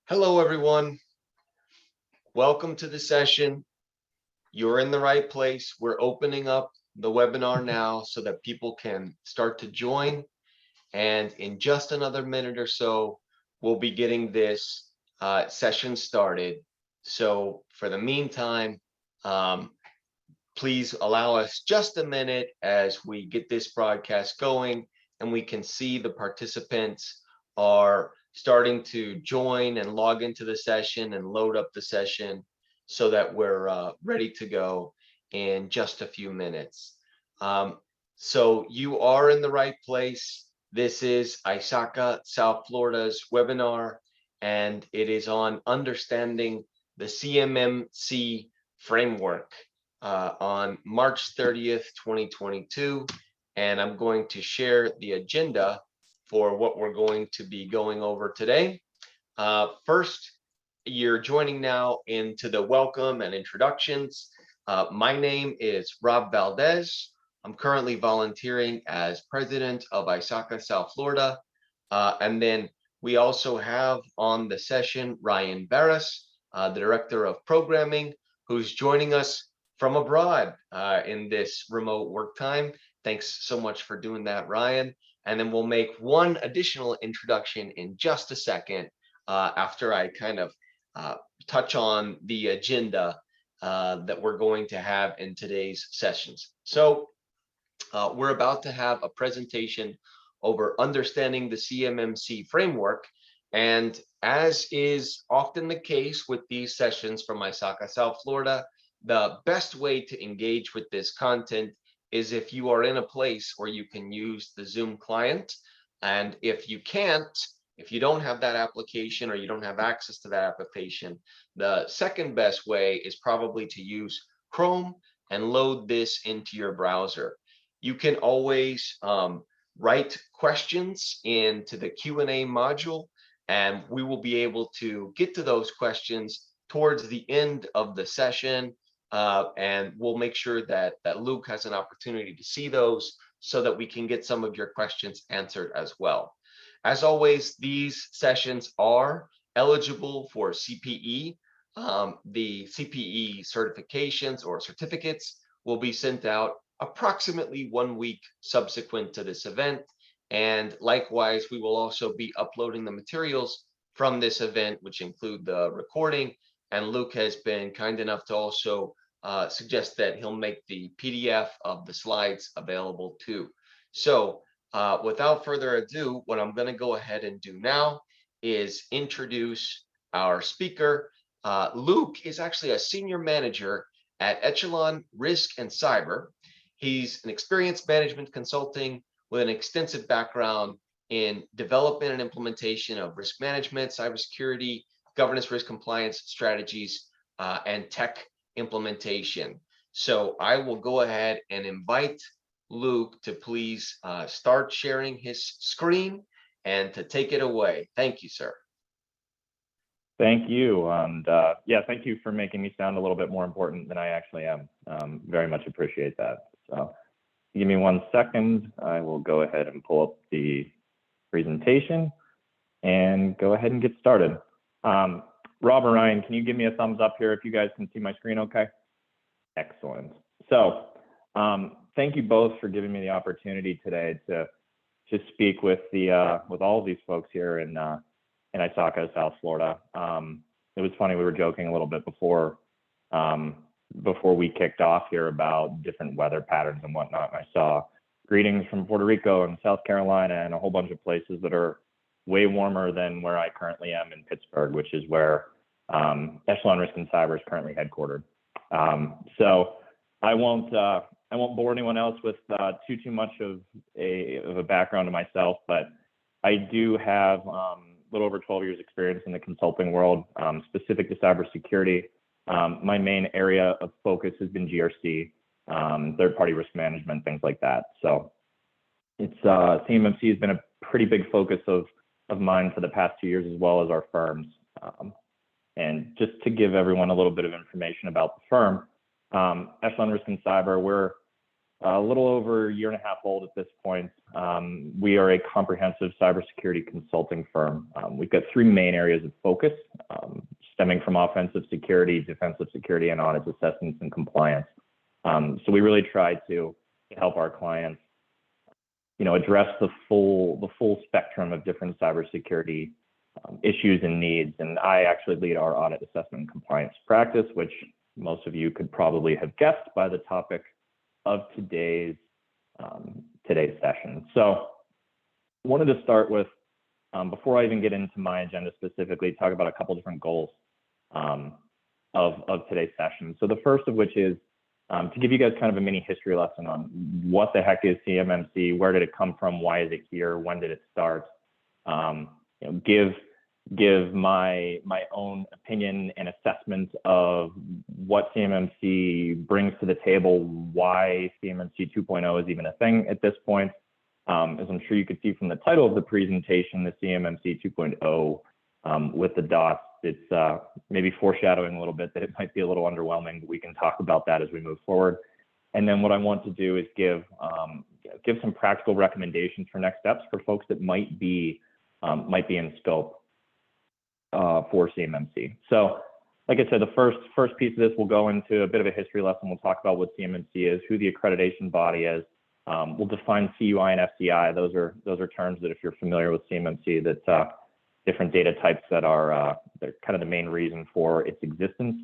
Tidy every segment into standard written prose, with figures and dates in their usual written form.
Hello, everyone. Welcome to the session. You're in the right place. We're opening up the webinar now so that people can start to join. And in just another minute or so, we'll be getting this session started. So for the meantime, please allow us just a minute as we get this broadcast going and we can see the participants are starting to join and log into the session and load up the session so that we're ready to go in just a few minutes. So you are in the right place. This is ISACA South Florida's webinar, and it is on understanding the CMMC framework on March 30th, 2022. And I'm going to share the agenda for what we're going to be going over today. First, you're joining now into the welcome and introductions. My name is Rob Valdez. I'm currently volunteering as president of ISACA South Florida. And then we also have on the session Ryan Barras, the director of programming, who's joining us from abroad in this remote work time. Thanks so much for doing that, Ryan. And then we'll make one additional introduction in just a second after I kind of touch on the agenda that we're going to have in today's sessions. So we're about to have a presentation over understanding the CMMC framework. And as is often the case with these sessions from ISACA South Florida, the best way to engage with this content is if you are in a place where you can use the Zoom client. And if you can't, if you don't have that application or you don't have access to that application, the second best way is probably to use Chrome and load this into your browser. You can always write questions into the Q&A module, and we will be able to get to those questions towards the end of the session. And we'll make sure that Luke has an opportunity to see those so that we can get some of your questions answered as well. As always, these sessions are eligible for CPE. The CPE certifications or certificates will be sent out approximately 1 week subsequent to this event. And likewise, we will also be uploading the materials from this event, which include the recording. And Luke has been kind enough to also suggest that he'll make the PDF of the slides available too. So without further ado, what I'm going to go ahead and do now is introduce our speaker. Luke is actually a senior manager at Echelon Risk and Cyber. He's an experienced management consulting with an extensive background in development and implementation of risk management, cybersecurity, governance, risk compliance strategies, and tech implementation. So I will go ahead and invite Luke to please start sharing his screen and to take it away. Thank you, sir. Thank you. And yeah, thank you for making me sound a little bit more important than I actually am. Very much appreciate that. So give me 1 second. I will go ahead and pull up the presentation and go ahead and get started. Rob or Ryan, can you give me a thumbs up here if you guys can see my screen okay? Excellent. So thank you both for giving me the opportunity today to speak with all of these folks here in ISACA, South Florida. It was funny, we were joking a little bit before we kicked off here about different weather patterns and whatnot. And I saw greetings from Puerto Rico and South Carolina and a whole bunch of places that are way warmer than where I currently am in Pittsburgh, which is where Echelon Risk and Cyber is currently headquartered. So I won't bore anyone else with too much of a background to myself, but I do have a little over 12 years experience in the consulting world, specific to cybersecurity. My main area of focus has been GRC, third-party risk management, things like that. So it's CMMC has been a pretty big focus of mine for the past 2 years, as well as our firms. And just to give everyone a little bit of information about the firm, Echelon Risk and Cyber, we're a little over a year and a half old at this point. We are a comprehensive cybersecurity consulting firm. We've got three main areas of focus, stemming from offensive security, defensive security, and audit assessments and compliance. So we really try to help our clients, address the full spectrum of different cybersecurity issues and needs. And I actually lead our audit assessment and compliance practice, which most of you could probably have guessed by the topic of today's session. So I wanted to start with, before I even get into my agenda specifically, talk about a couple different goals of today's session. So the first of which is to give you guys kind of a mini history lesson on what the heck is CMMC, where did it come from, why is it here, when did it start, give my own opinion and assessment of what CMMC brings to the table, why CMMC 2.0 is even a thing at this point. As I'm sure you could see from the title of the presentation, the CMMC 2.0 with the dots, it's maybe foreshadowing a little bit that it might be a little underwhelming, but we can talk about that as we move forward. And then what I want to do is give some practical recommendations for next steps for folks that might be in scope for CMMC. So like I said, the first piece of this, we'll go into a bit of a history lesson. We'll talk about what CMMC is, who the accreditation body is. We'll define CUI and FCI. Those are terms that if you're familiar with CMMC, that different data types that are they're kind of the main reason for its existence.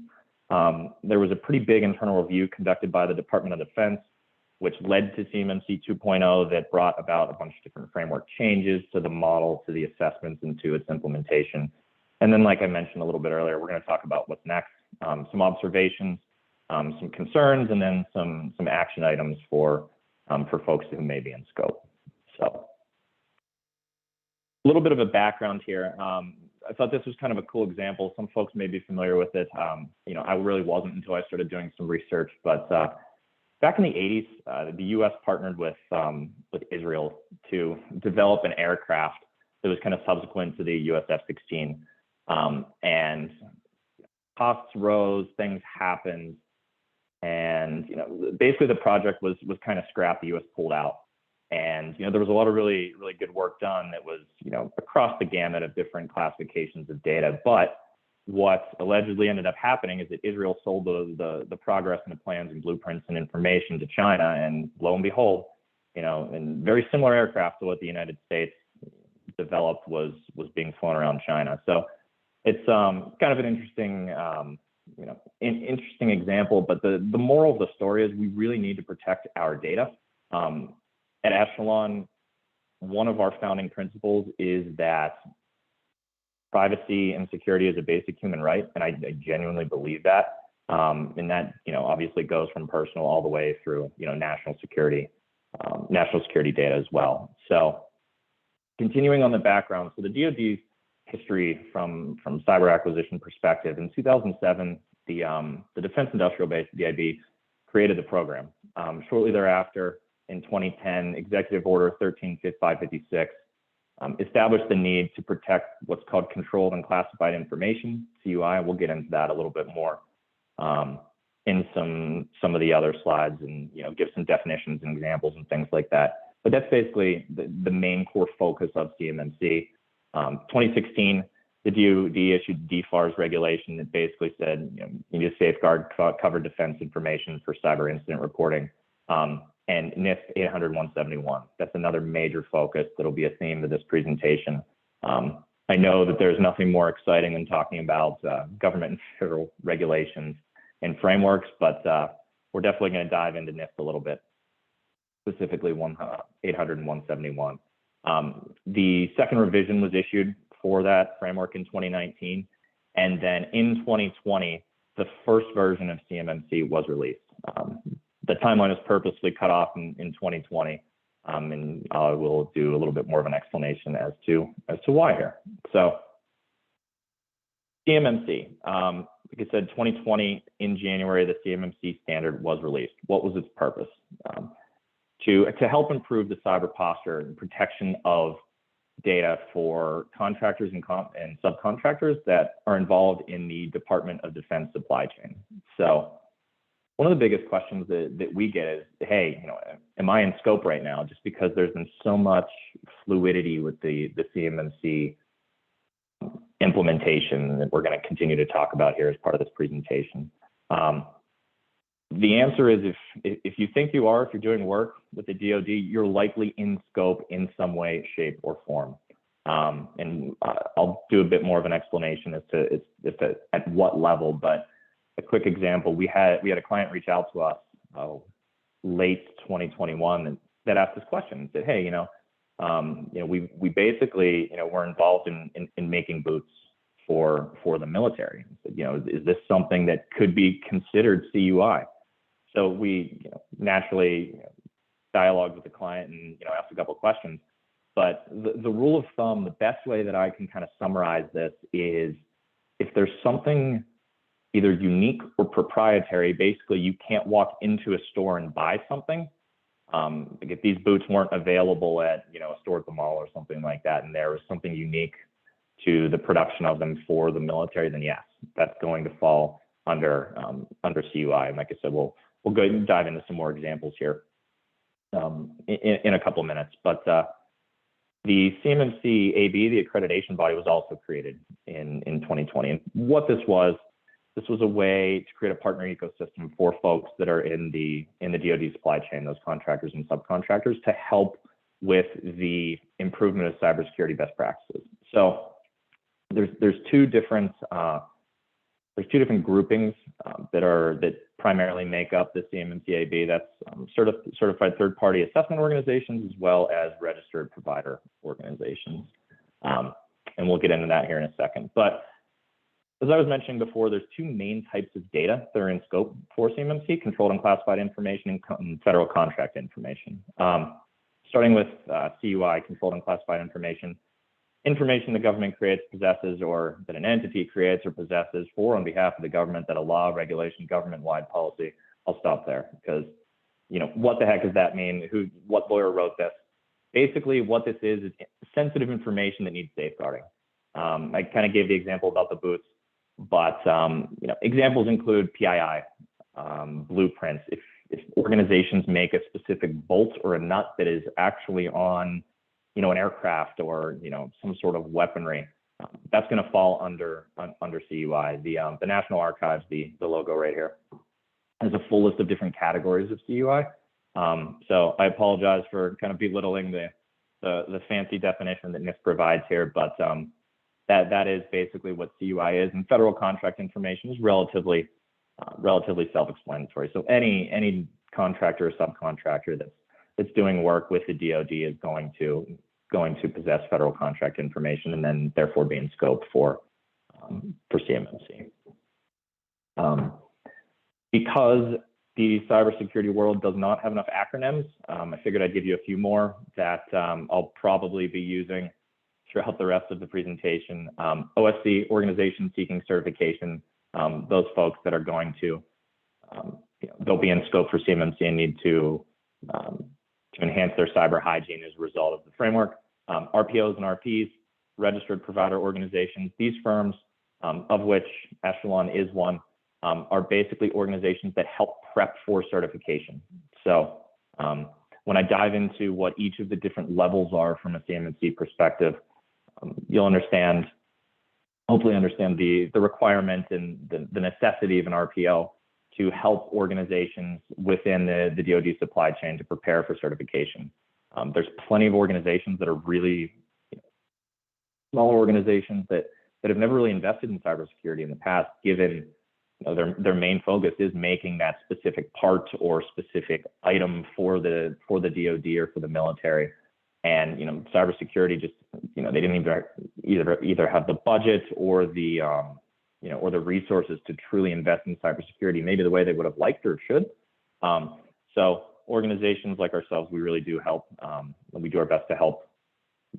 There was a pretty big internal review conducted by the Department of Defense, which led to CMMC 2.0 that brought about a bunch of different framework changes to the model, to the assessments, and to its implementation. And then, like I mentioned a little bit earlier, we're going to talk about what's next, some observations, some concerns, and then some action items for folks who may be in scope. So a little bit of a background here. I thought this was kind of a cool example. Some folks may be familiar with it. I really wasn't until I started doing some research, but back in the 80s, the U.S. partnered with Israel to develop an aircraft that was kind of subsequent to the U.S. F-16. And costs rose, things happened, and basically the project was kind of scrapped. The U.S. pulled out, and there was a lot of really good work done that was across the gamut of different classifications of data. But what allegedly ended up happening is that Israel sold the progress and the plans and blueprints and information to China, and lo and behold, and very similar aircraft to what the United States developed was being flown around China. So it's kind of an interesting interesting example, but the moral of the story is we really need to protect our data. At Echelon, one of our founding principles is that privacy and security is a basic human right, and I genuinely believe that. And that obviously goes from personal all the way through national security data as well. So continuing on the background, so the DoD's history from cyber acquisition perspective, in 2007, the Defense Industrial Base, DIB, created the program. Shortly thereafter, in 2010, Executive Order 13556 established the need to protect what's called controlled and classified information, CUI. We'll get into that a little bit more in some of the other slides, and give some definitions and examples and things like that. But that's basically the main core focus of CMMC. 2016, the DoD issued DFARS regulation that basically said you need to safeguard covered defense information for cyber incident reporting. And NIST 800-171. That's another major focus that'll be a theme of this presentation. I know that there's nothing more exciting than talking about government and federal regulations and frameworks, but we're definitely going to dive into NIST a little bit, specifically 800 and 171. The second revision was issued for that framework in 2019, and then in 2020, the first version of CMMC was released. The timeline is purposely cut off in 2020, and I will do a little bit more of an explanation as to why here. So CMMC, like I said, 2020 in January, the CMMC standard was released. What was its purpose? To help improve the cyber posture and protection of data for contractors and subcontractors that are involved in the Department of Defense supply chain. So one of the biggest questions that we get is, hey, you know, am I in scope right now? Just because there's been so much fluidity with the CMMC implementation that we're going to continue to talk about here as part of this presentation. The answer is if you think you are, if you're doing work with the DoD, you're likely in scope in some way, shape, or form. And I'll do a bit more of an explanation as to at what level. But a quick example: we had a client reach out to us late 2021 that asked this question and said, "Hey, we basically, we're involved in making boots for the military. Is this something that could be considered CUI?" So we naturally dialogued with the client and asked a couple of questions. But the rule of thumb, the best way that I can kind of summarize this is, if there's something either unique or proprietary, basically you can't walk into a store and buy something. Like if these boots weren't available at a store at the mall or something like that, and there was something unique to the production of them for the military, then yes, that's going to fall under CUI. And like I said, we'll go ahead and dive into some more examples here in a couple of minutes. But the CMMC AB, the accreditation body, was also created in 2020. And what this was a way to create a partner ecosystem for folks that are in the DoD supply chain, those contractors and subcontractors, to help with the improvement of cybersecurity best practices. So there's two different groupings that primarily make up the CMMC AB. That's certified third-party assessment organizations, as well as registered provider organizations. And we'll get into that here in a second. But as I was mentioning before, there's two main types of data that are in scope for CMMC: controlled and classified information and federal contract information. Starting with CUI, controlled and classified information the government creates, possesses, or that an entity creates or possesses for on behalf of the government, that a law, regulation, government-wide policy. I'll stop there because, what the heck does that mean? What lawyer wrote this? Basically, what this is sensitive information that needs safeguarding. I kind of gave the example about the boots, but examples include PII, blueprints. If organizations make a specific bolt or a nut that is actually on an aircraft or some sort of weaponry, that's going to fall under CUI. The National Archives, the logo right here, has a full list of different categories of CUI. So I apologize for kind of belittling the fancy definition that NIST provides here, but that is basically what CUI is. And federal contract information is relatively self-explanatory. So any contractor or subcontractor that's doing work with the DoD is going to possess federal contract information, and then therefore be in scope for CMMC. Because the cybersecurity world does not have enough acronyms, I figured I'd give you a few more that I'll probably be using throughout the rest of the presentation. OSC, organization seeking certification. Those folks that are going to, they'll be in scope for CMMC and need to enhance their cyber hygiene as a result of the framework. RPOs and RPs, registered provider organizations. These firms, of which Echelon is one, are basically organizations that help prep for certification. So when I dive into what each of the different levels are from a CMMC perspective, you'll hopefully understand the requirement and the necessity of an RPO to help organizations within the DoD supply chain to prepare for certification. There's plenty of organizations that are really small organizations that have never really invested in cybersecurity in the past, given their main focus is making that specific part or specific item for the DoD or for the military. And cybersecurity just they didn't either have the budget or the or the resources to truly invest in cybersecurity, maybe the way they would have liked or should. So organizations like ourselves, we really do help. We do our best to help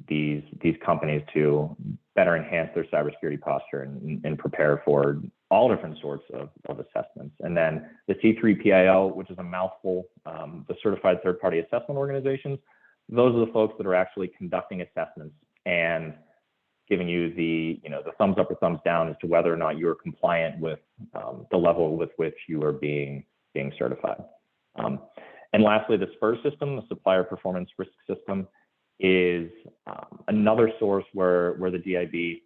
these companies to better enhance their cybersecurity posture and prepare for all different sorts of assessments. And then the C3PIO, which is a mouthful, the Certified Third-Party Assessment Organizations. Those are the folks that are actually conducting assessments and giving you the thumbs up or thumbs down as to whether or not you are compliant with the level with which you are being being certified. And lastly, the Spur System, the Supplier Performance Risk System, is another source where the DIB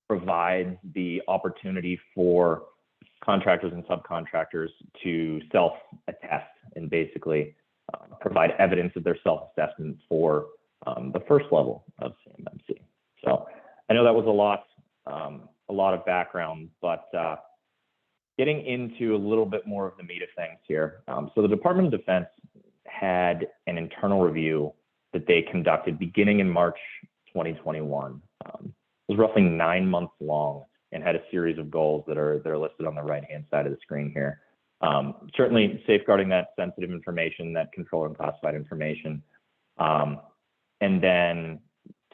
provides the opportunity for contractors and subcontractors to self-attest and basically provide evidence of their self-assessment for the first level of CMMC. So I know that was a lot of background, but getting into a little bit more of the meat of things here. So the Department of Defense had an internal review that they conducted beginning in March 2021. It was roughly 9 months long and had a series of goals that are listed on the right-hand side of the screen here. Certainly safeguarding that sensitive information, that controlled and classified information, and then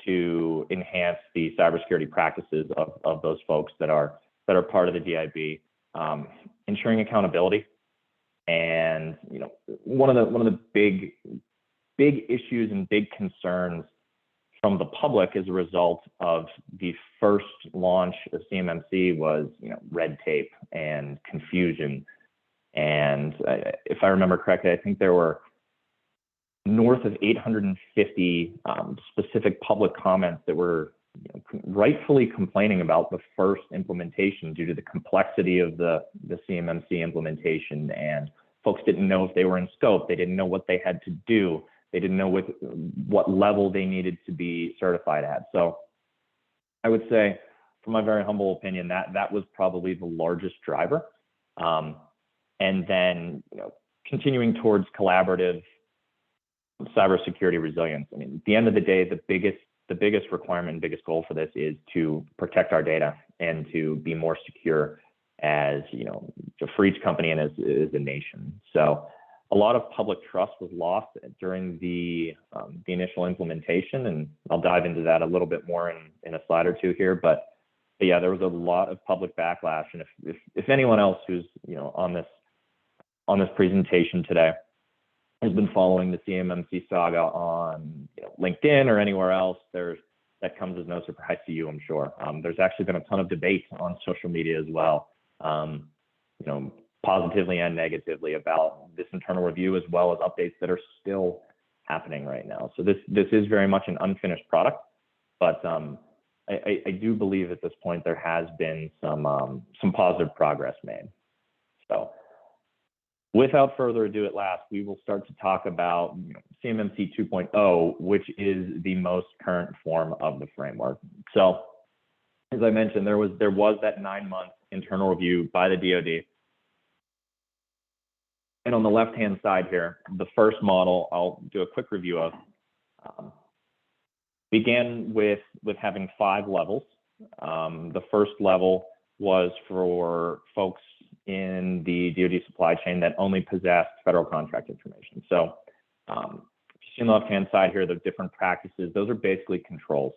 to enhance the cybersecurity practices of those folks that are part of the DIB, ensuring accountability. And one of the big issues and big concerns from the public as a result of the first launch of CMMC was red tape and confusion. And if I remember correctly, I think there were north of 850 specific public comments that were rightfully complaining about the first implementation due to the complexity of the CMMC implementation, and folks didn't know if they were in scope. They didn't know what they had to do. They didn't know what level they needed to be certified at. So I would say, from my very humble opinion, that was probably the largest driver. And then continuing towards collaborative cybersecurity resilience. I mean, at the end of the day, the biggest requirement and biggest goal for this is to protect our data and to be more secure as for each company and as a nation. So a lot of public trust was lost during the initial implementation, and I'll dive into that a little bit more in a slide or two here. But yeah, there was a lot of public backlash, and if anyone else who's on this presentation today has been following the CMMC saga on LinkedIn or anywhere else, that comes as no surprise to you, I'm sure. There's actually been a ton of debate on social media as well, positively and negatively, about this internal review, as well as updates that are still happening right now. So this is very much an unfinished product, but I do believe at this point there has been some positive progress made. So without further ado, at last, we will start to talk about CMMC 2.0, which is the most current form of the framework. So as I mentioned, there was that 9-month internal review by the DoD. And on the left-hand side here, the first model I'll do a quick review of began with having 5 levels. The first level was for folks in the DoD supply chain that only possessed federal contract information. So if you see on the left-hand side here, the different practices, those are basically controls,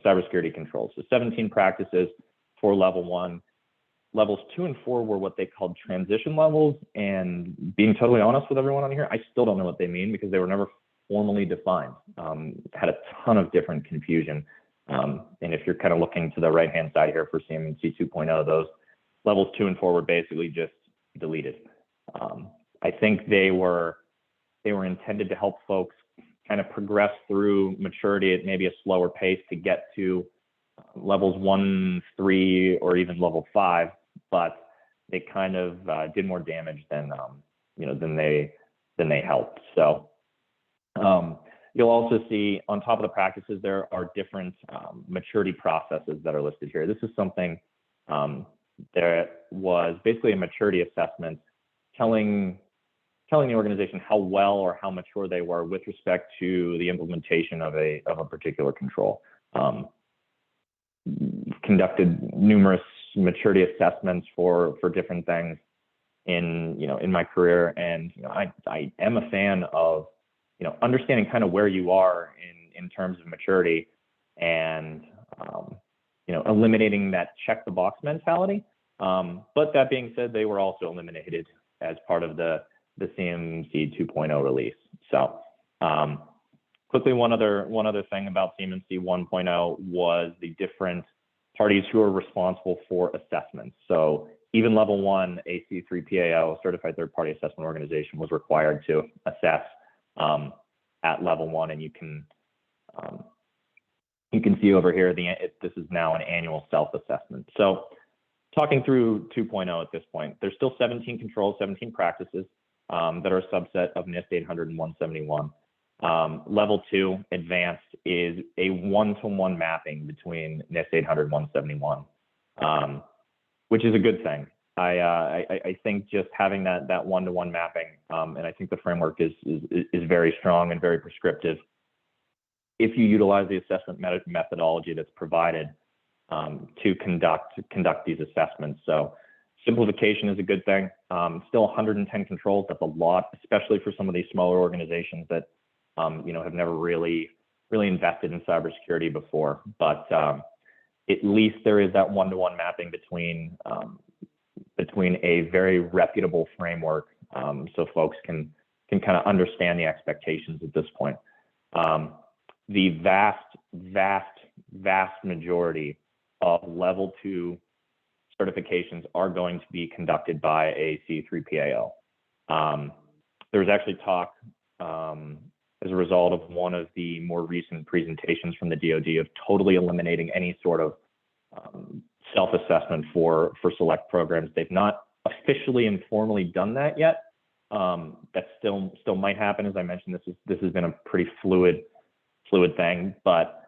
cybersecurity controls. So 17 practices for level 1. Levels 2 and 4 were what they called transition levels. And being totally honest with everyone on here, I still don't know what they mean because they were never formally defined. Had a ton of different confusion. And if you're kind of looking to the right-hand side here for CMMC 2.0, those levels 2 and 4 were basically just deleted. I think they were intended to help folks kind of progress through maturity at maybe a slower pace to get to levels 1, 3, or even level 5, but they kind of did more damage than they helped. So you'll also see on top of the practices there are different maturity processes that are listed here. This is something that was basically a maturity assessment telling the organization how well or how mature they were with respect to the implementation of a particular control. Conducted numerous maturity assessments for different things in my career, and I am a fan of understanding kind of where you are in terms of maturity, and eliminating that check the box mentality. But that being said, they were also eliminated as part of the CMMC 2.0 release. So quickly, one other thing about CMMC 1.0 was the different parties who are responsible for assessments. So even level 1, a C3PAO, Certified Third Party Assessment Organization, was required to assess at level 1, and you can see over here this is now an annual self-assessment. So talking through 2.0 at this point, there's still 17 controls, 17 practices that are a subset of NIST 800 and 171. Level 2, advanced, is a one-to-one mapping between NIST 800 and 171, which is a good thing. I think just having that one-to-one mapping, and I think the framework is very strong and very prescriptive. If you utilize the assessment methodology that's provided to conduct these assessments. So simplification is a good thing. Still 110 controls, that's a lot, especially for some of these smaller organizations that have never really invested in cybersecurity before. But at least there is that one-to-one mapping between a very reputable framework, so folks can kind of understand the expectations at this point. The vast majority of level 2 certifications are going to be conducted by a C3PAO. There's actually talk as a result of one of the more recent presentations from the DoD of totally eliminating any sort of self-assessment for select programs. They've not officially and formally done that yet. That still might happen. As I mentioned, this has been a pretty fluid thing. But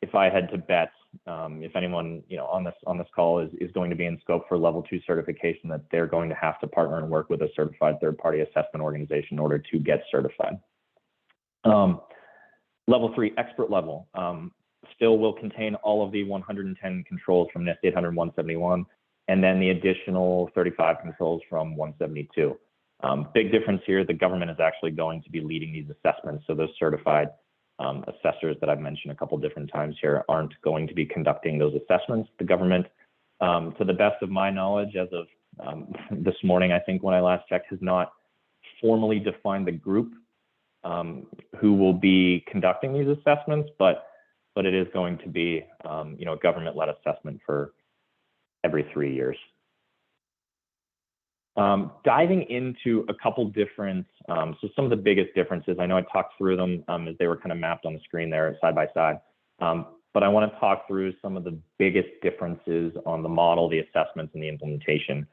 if I had to bet, if anyone on this call is going to be in scope for level 2 certification, that they're going to have to partner and work with a certified third-party assessment organization in order to get certified. Level 3, expert level, still will contain all of the 110 controls from NIST 800 and 171, and then the additional 35 controls from 172. Big difference here, the government is actually going to be leading these assessments. So those certified assessors that I've mentioned a couple different times here aren't going to be conducting those assessments. The government, to the best of my knowledge, as of this morning, I think when I last checked, has not formally defined the group who will be conducting these assessments, but it is going to be a government-led assessment for every 3 years. Diving into a couple different, so some of the biggest differences, I know I talked through them as they were kind of mapped on the screen there side by side, but I want to talk through some of the biggest differences on the model, the assessments, and the implementation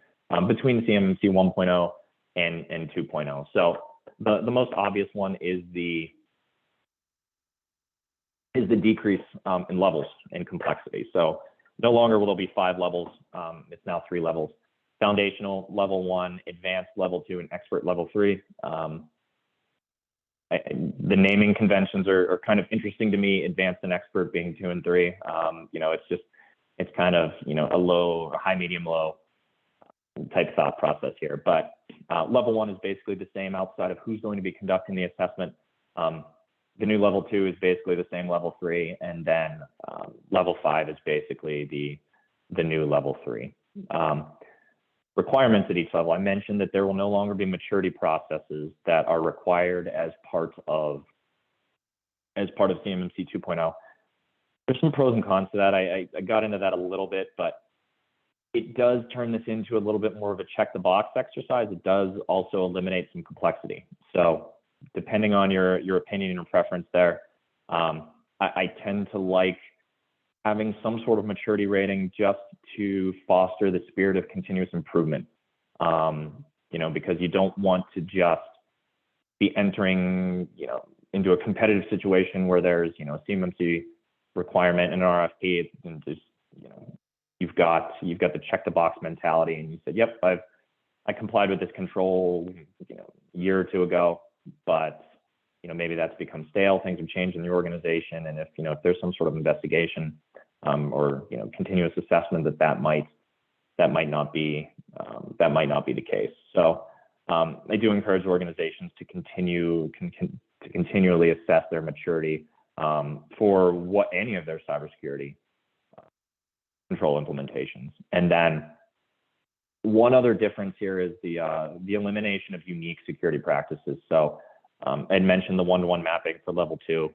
between CMMC 1.0 and 2.0. So the most obvious one is the decrease in levels and complexity. So no longer will there be 5 levels, it's now 3 levels. Foundational, level 1, advanced, level 2, and expert, level 3. The naming conventions are kind of interesting to me, advanced and expert being 2 and 3. It's kind of, a high, medium, low type thought process here. But level 1 is basically the same outside of who's going to be conducting the assessment. The new level 2 is basically the same level 3, and then level 5 is basically the new level 3. Requirements at each level. I mentioned that there will no longer be maturity processes that are required as part of CMMC 2.0. There's some pros and cons to that. I got into that a little bit, but it does turn this into a little bit more of a check the box exercise. It does also eliminate some complexity. So depending on your opinion and preference there, I tend to like having some sort of maturity rating just to foster the spirit of continuous improvement, because you don't want to just be entering, into a competitive situation where there's, a CMMC requirement and an RFP, and just, you've got the check the box mentality, and you said, yep, I complied with this control, a year or two ago, but maybe that's become stale. Things have changed in the organization, and if there's some sort of investigation or continuous assessment, that might not be the case. So I do encourage organizations to continually assess their maturity for any of their cybersecurity control implementations. And then one other difference here is the elimination of unique security practices. So I'd mentioned the one-to-one mapping for level 2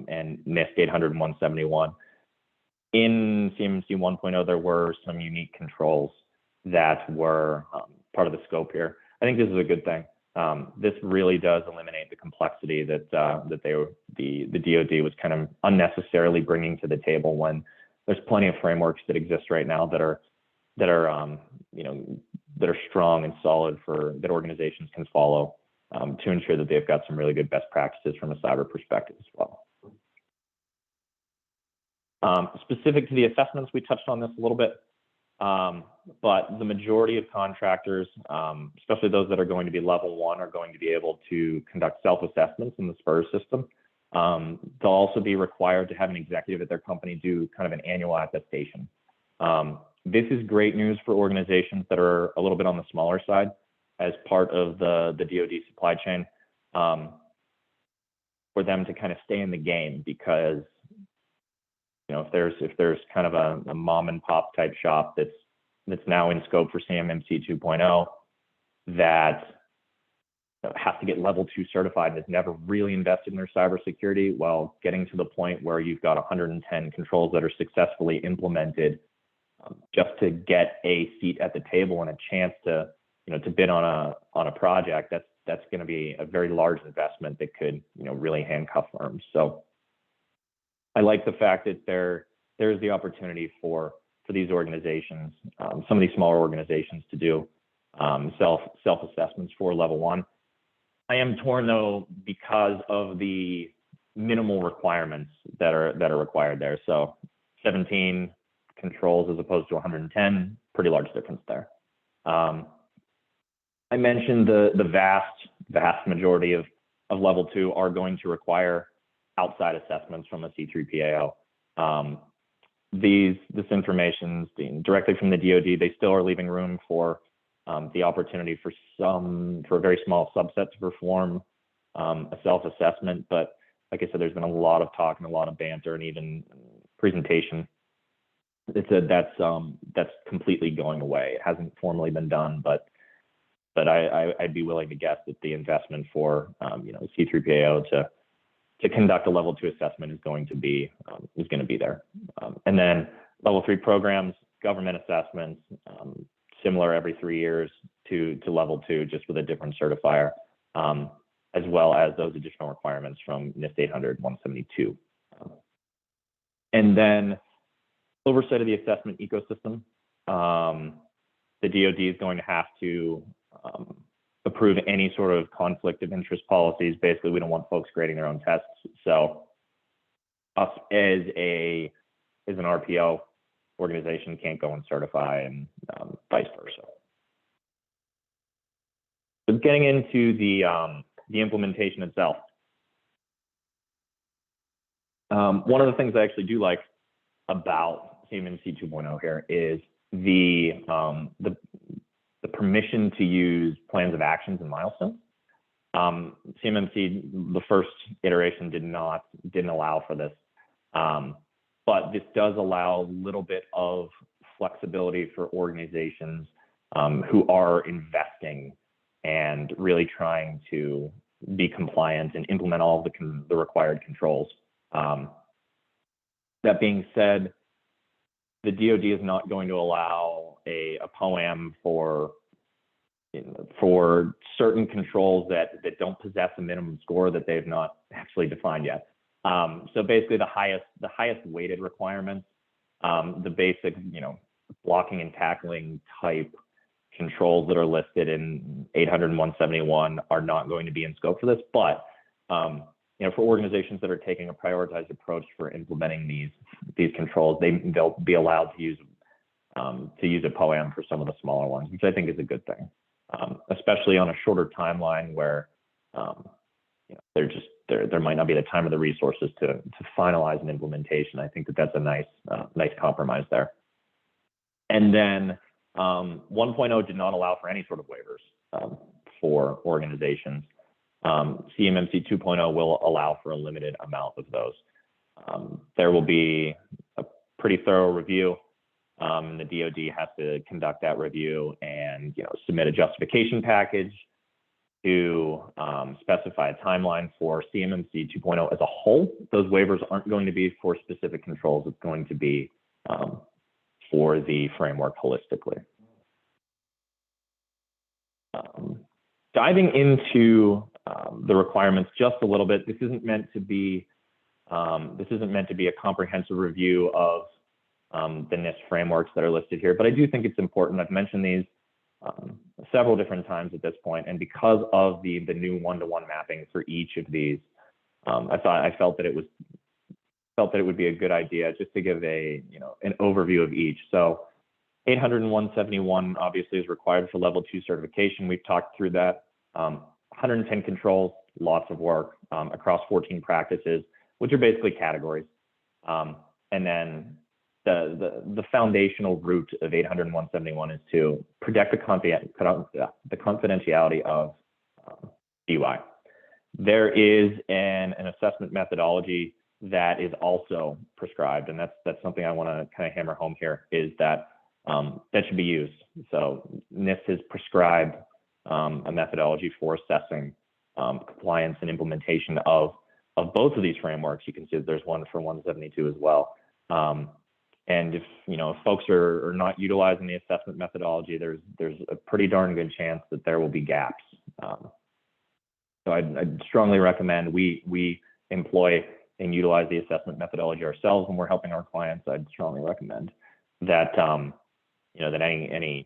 and NIST 800 and 171. In CMMC 1.0, there were some unique controls that were part of the scope here. I think this is a good thing. This really does eliminate the complexity that the DoD was kind of unnecessarily bringing to the table, when there's plenty of frameworks that exist right now that are strong and solid that organizations can follow to ensure that they've got some really good best practices from a cyber perspective as well. Specific to the assessments, we touched on this a little bit, but the majority of contractors, especially those that are going to be level 1, are going to be able to conduct self-assessments in the Spur system. They'll also be required to have an executive at their company do kind of an annual attestation. This is great news for organizations that are a little bit on the smaller side as part of the DoD supply chain, for them to kind of stay in the game, because if there's kind of a mom and pop type shop that's now in scope for CMMC 2.0 that has to get level 2 certified and has never really invested in their cybersecurity, while getting to the point where you've got 110 controls that are successfully implemented, just to get a seat at the table and a chance to bid on a project, that's going to be a very large investment that could really handcuff firms. So I like the fact that there's the opportunity for these organizations, some of these smaller organizations, to do self-assessments for level 1. I am torn though, because of the minimal requirements that are required there. So 17 controls as opposed to 110, pretty large difference there. I mentioned the vast majority of level 2 are going to require outside assessments from a C3PAO. This information directly from the DoD, they still are leaving room for the opportunity for a very small subset to perform a self-assessment. But like I said, there's been a lot of talk and a lot of banter and even presentation that said that's completely going away. It hasn't formally been done, but I'd be willing to guess that the investment for C3PAO to conduct a level 2 assessment is going to be there. And then level 3 programs, government assessments, similar every 3 years to level 2, just with a different certifier, as well as those additional requirements from NIST 800 172. And then oversight of the assessment ecosystem. The DoD is going to have to approve any sort of conflict of interest policies. Basically, we don't want folks grading their own tests. So us as an RPO organization can't go and certify, and vice versa. So getting into the implementation itself. One of the things I actually do like about CMMC 2.0 here is the permission to use plans of actions and milestones. CMMC, the first iteration, didn't allow for this, but this does allow a little bit of flexibility for organizations who are investing and really trying to be compliant and implement all of the required controls. That being said, the DoD is not going to allow a POAM for certain controls that don't possess a minimum score that they've not actually defined yet. So basically, the highest weighted requirements, the basic blocking and tackling type controls that are listed in 800 and 171 are not going to be in scope for this. But for organizations that are taking a prioritized approach for implementing these controls, they'll be allowed to use a POAM for some of the smaller ones, which I think is a good thing, especially on a shorter timeline where there might not be the time or the resources to finalize an implementation. I think that's a nice compromise there. And then 1.0 did not allow for any sort of waivers for organizations. CMMC 2.0 will allow for a limited amount of those. There will be a pretty thorough review. The DoD has to conduct that review and submit a justification package to specify a timeline for CMMC 2.0 as a whole. Those waivers aren't going to be for specific controls. It's going to be for the framework holistically. diving into the requirements just a little bit. This isn't meant to be a comprehensive review of the NIST frameworks that are listed here, but I do think it's important. I've mentioned these several different times at this point, and because of the new one-to-one mapping for each of these, I felt that it would be a good idea just to give an overview of each. So 800 and 171 obviously is required for level 2 certification. We've talked through that. 110 controls, lots of work across 14 practices, which are basically categories. And then the foundational root of 800 and 171 is to protect the confidentiality of CUI. There is an assessment methodology that is also prescribed, and that's something I want to kind of hammer home here, is that that should be used. So NIST has prescribed a methodology for assessing compliance and implementation of both of these frameworks. You can see that there's one for 172 as well. And if folks are not utilizing the assessment methodology, there's a pretty darn good chance that there will be gaps. So I'd strongly recommend we employ and utilize the assessment methodology ourselves when we're helping our clients. I'd strongly recommend that that any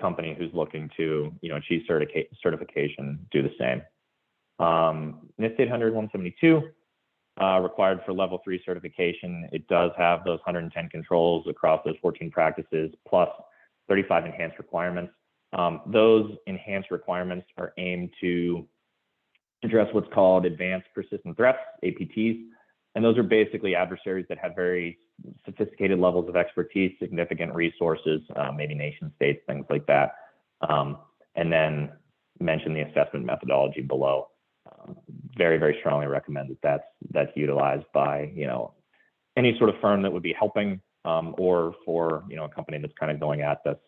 company who's looking to achieve certification do the same. NIST 800-172 required for level 3 certification. It does have those 110 controls across those 14 practices plus 35 enhanced requirements. Those enhanced requirements are aimed to address what's called advanced persistent threats, APTs, and those are basically adversaries that have very sophisticated levels of expertise, significant resources, maybe nation states, things like that. And then mention the assessment methodology below. Very, very strongly recommend that that's utilized by any sort of firm that would be helping, or for a company that's kind of going at this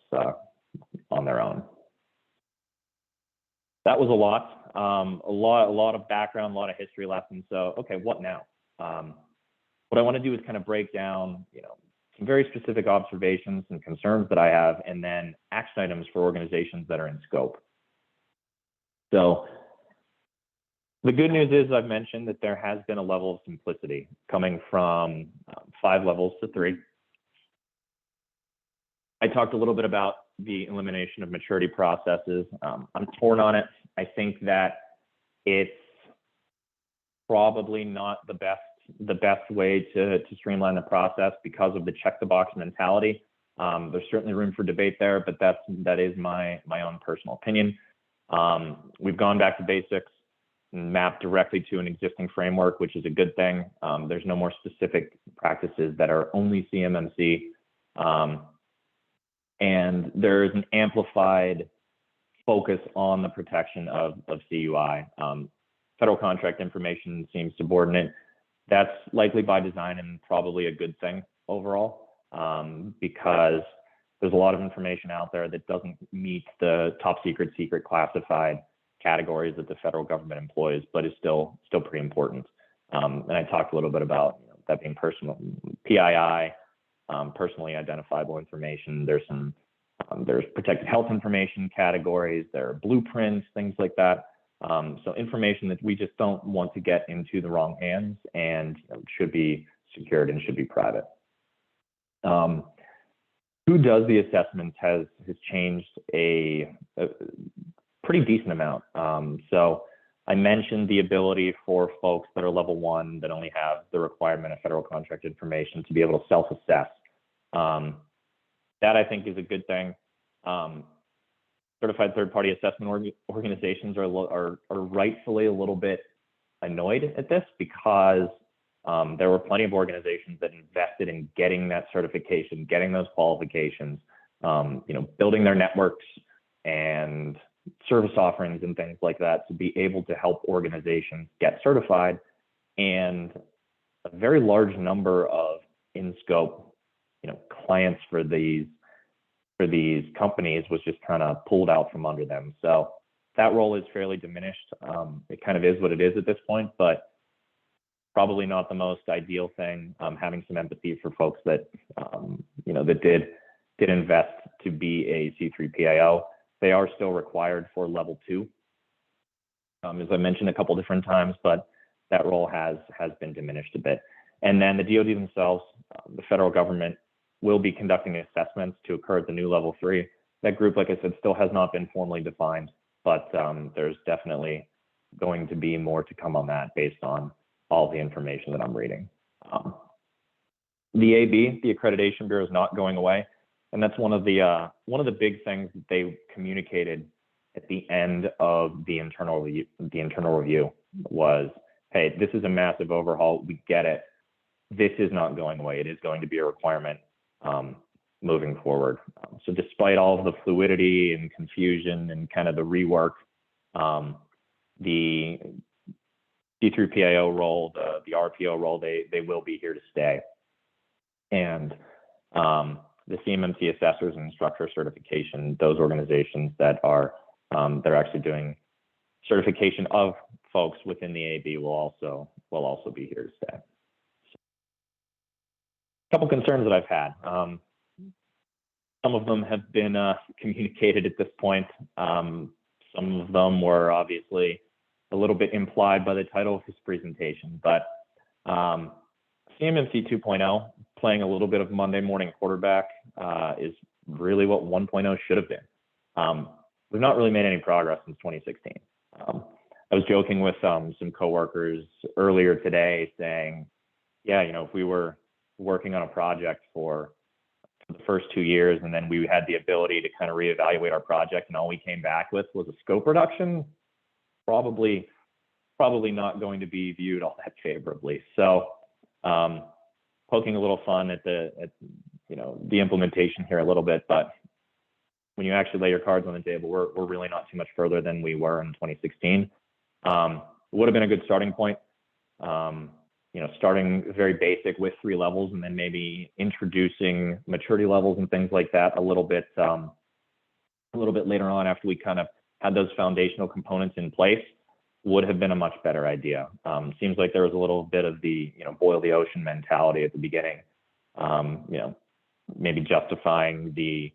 on their own. That was a lot of background, a lot of history lessons. So okay, what now? What I want to do is kind of break down some very specific observations and concerns that I have, and then action items for organizations that are in scope. So the good news is I've mentioned that there has been a level of simplicity coming from 5 levels to 3. I talked a little bit about the elimination of maturity processes. I'm torn on it. I think that it's probably not the best way to streamline the process because of the check the box mentality. There's certainly room for debate there, but that is my own personal opinion. We've gone back to basics and mapped directly to an existing framework, which is a good thing. There's no more specific practices that are only CMMC. And there's an amplified focus on the protection of CUI. Federal contract information seems subordinate. That's likely by design and probably a good thing overall, because there's a lot of information out there that doesn't meet the top secret, classified categories that the federal government employs, but is still pretty important. And I talked a little bit about that being personal PII, personally identifiable information. There's protected health information categories. There are blueprints, things like that. So information that we just don't want to get into the wrong hands, and should be secured and should be private. Who does the assessment has changed a pretty decent amount. So I mentioned the ability for folks that are level 1 that only have the requirement of federal contract information to be able to self-assess. That I think is a good thing. Certified third-party assessment organizations are rightfully a little bit annoyed at this, because there were plenty of organizations that invested in getting that certification, getting those qualifications, building their networks and service offerings and things like that to be able to help organizations get certified. And a very large number of in-scope clients for these companies was just kind of pulled out from under them. So that role is fairly diminished. It kind of is what it is at this point, but probably not the most ideal thing. Having some empathy for folks that that did invest to be a C3 PIO. They are still required for level 2, as I mentioned a couple different times, but that role has been diminished a bit. And then the DoD themselves, the federal government, will be conducting assessments to occur at the new level 3. That group, like I said, still has not been formally defined, but there's definitely going to be more to come on that based on all the information that I'm reading. The AB, the Accreditation Bureau, is not going away, and that's one of the big things that they communicated at the end of the internal review was, hey, this is a massive overhaul. We get it. This is not going away. It is going to be a requirement moving forward. So despite all of the fluidity and confusion and kind of the rework, the C3PAO role, the RPO role, they will be here to stay. And the CMMC assessors and instructor certification, those organizations that are they're actually doing certification of folks within the AB will also be here to stay. A couple concerns that I've had. Some of them have been communicated at this point. Some of them were obviously a little bit implied by the title of this presentation, but CMMC 2.0, playing a little bit of Monday morning quarterback, is really what 1.0 should have been. We've not really made any progress since 2016. I was joking with some coworkers earlier today saying, yeah, you know, if we were working on a project for the first 2 years and then we had the ability to kind of reevaluate our project and all we came back with was a scope reduction, probably not going to be viewed all that favorably. So poking a little fun at the implementation here a little bit, but when you actually lay your cards on the table, we're really not too much further than we were in 2016. It would have been a good starting point. Starting very basic with 3 levels and then maybe introducing maturity levels and things like that a little bit later on after we kind of had those foundational components in place would have been a much better idea. Seems like there was a little bit of the, boil the ocean mentality at the beginning, maybe justifying the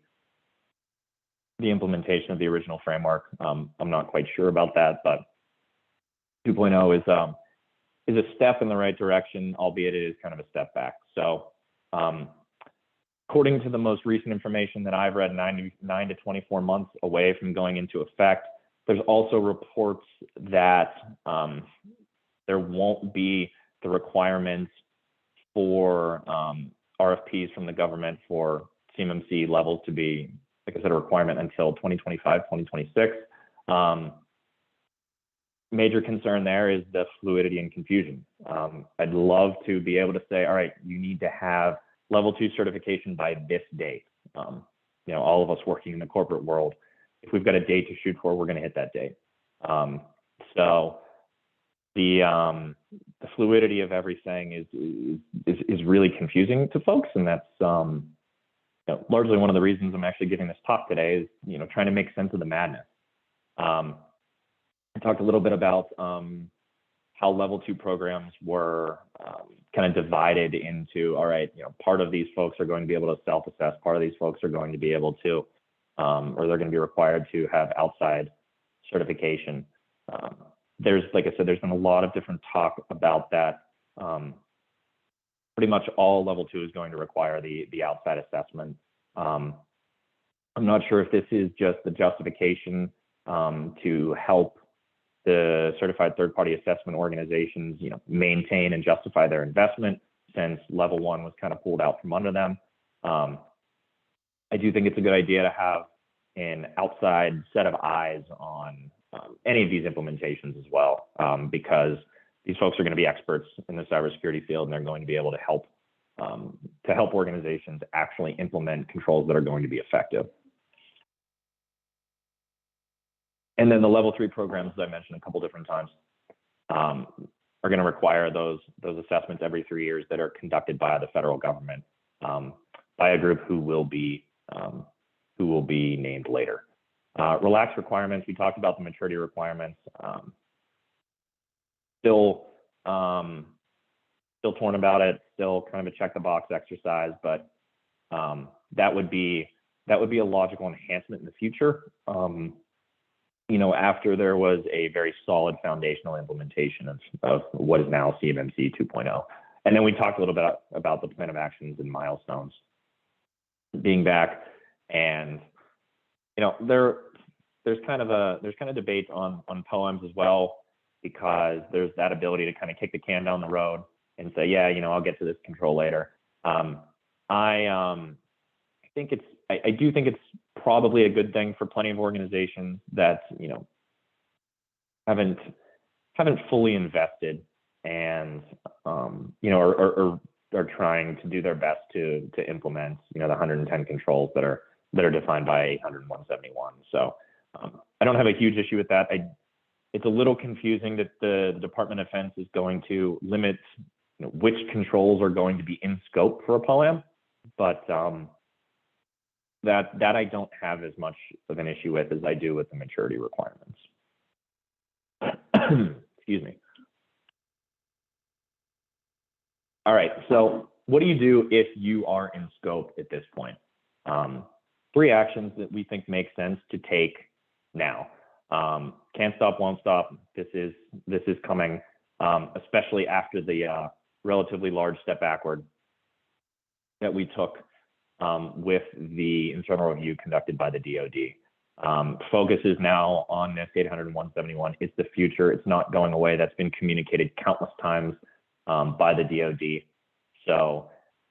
implementation of the original framework. I'm not quite sure about that, but 2.0 is a step in the right direction, albeit it is kind of a step back. So according to the most recent information that I've read, 9 to 24 months away from going into effect, there's also reports that there won't be the requirements for RFPs from the government for CMMC levels to be, like I said, a requirement until 2025, 2026. Major concern there is the fluidity and confusion. I'd love to be able to say, all right, you need to have level 2 certification by this date. All of us working in the corporate world, if we've got a date to shoot for, we're going to hit that date. So the fluidity of everything is really confusing to folks, and that's largely one of the reasons I'm actually giving this talk today is trying to make sense of the madness. I talked a little bit about how level 2 programs were kind of divided into, all right, part of these folks are going to be able to self-assess, part of these folks are going to be able to, or they're going to be required to have outside certification. Like I said, there's been a lot of different talk about that. Pretty much all level 2 is going to require the outside assessment. I'm not sure if this is just the justification to help the certified third-party assessment organizations, maintain and justify their investment since level 1 was kind of pulled out from under them. I do think it's a good idea to have an outside set of eyes on any of these implementations as well, because these folks are going to be experts in the cybersecurity field, and they're going to be able to help organizations actually implement controls that are going to be effective. And then the level 3 programs that I mentioned a couple different times are going to require those assessments every 3 years that are conducted by the federal government, by a group who will be named later. Relaxed requirements, we talked about the maturity requirements. Still torn about it, still kind of a check the box exercise, but that would be that would be a logical enhancement in the future. You know, after there was a very solid foundational implementation of what is now CMMC 2.0. And then we talked a little bit about the plan of actions and milestones being back. And, you know, there's kind of debate on poems as well, because there's that ability to kind of kick the can down the road and say, yeah, you know, I'll get to this control later. I do think it's probably a good thing for plenty of organizations that, you know, haven't fully invested and, you know, are trying to do their best to implement, you know, the 110 controls that are defined by 800 and 171. So I don't have a huge issue with that. It's a little confusing that the Department of Defense is going to limit, you know, which controls are going to be in scope for a POAM, but that I don't have as much of an issue with as I do with the maturity requirements. Excuse me. All right, so what do you do if you are in scope at this point? 3 actions that we think make sense to take now. Can't stop, won't stop. This is coming, especially after the relatively large step backward that we took with the internal review conducted by the DoD. Focus is now on this 800 and 171. It's the future. It's not going away. That's been communicated countless times by the DoD. So